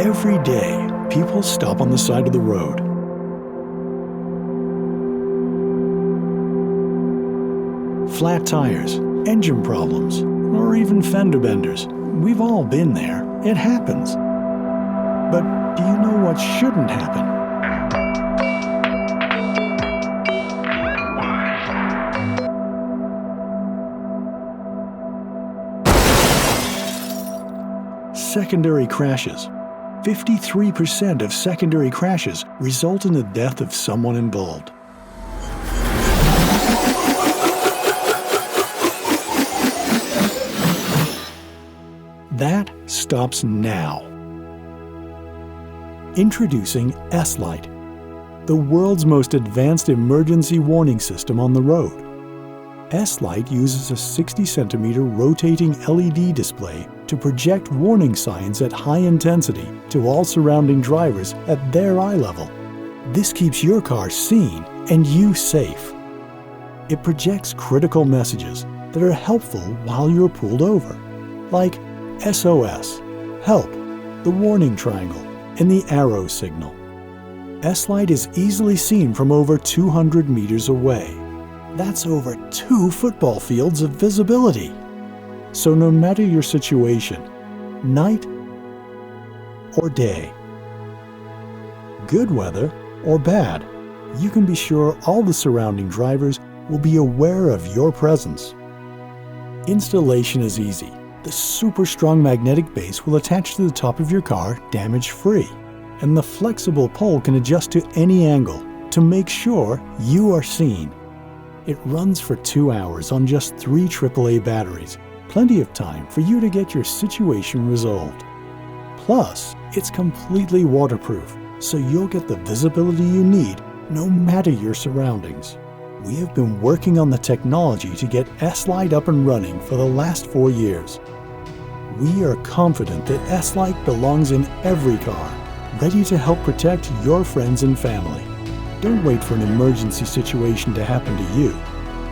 Every day, people stop on the side of the road. Flat tires, engine problems, or even fender benders. We've all been there. It happens. But do you know what shouldn't happen? Secondary crashes. 53% of secondary crashes result in the death of someone involved. That stops now. Introducing S-Light, the world's most advanced emergency warning system on the road. S-Light uses a 60-centimeter rotating LED display to project warning signs at high intensity to all surrounding drivers at their eye level. This keeps your car seen and you safe. It projects critical messages that are helpful while you're pulled over, like SOS, help, the warning triangle, and the arrow signal. S-Light is easily seen from over 200 meters away. That's over 2 football fields of visibility. So no matter your situation, night or day, good weather or bad, you can be sure all the surrounding drivers will be aware of your presence. Installation is easy. The super strong magnetic base will attach to the top of your car damage-free, and the flexible pole can adjust to any angle to make sure you are seen. It runs for 2 hours on just 3 AAA batteries, plenty of time for you to get your situation resolved. Plus, it's completely waterproof, so you'll get the visibility you need no matter your surroundings. We have been working on the technology to get S-Light up and running for the last 4 years. We are confident that S-Light belongs in every car, ready to help protect your friends and family. Don't wait for an emergency situation to happen to you.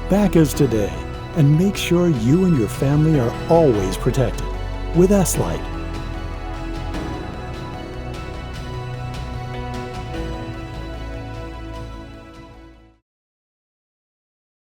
Back us today and make sure you and your family are always protected with S-Light.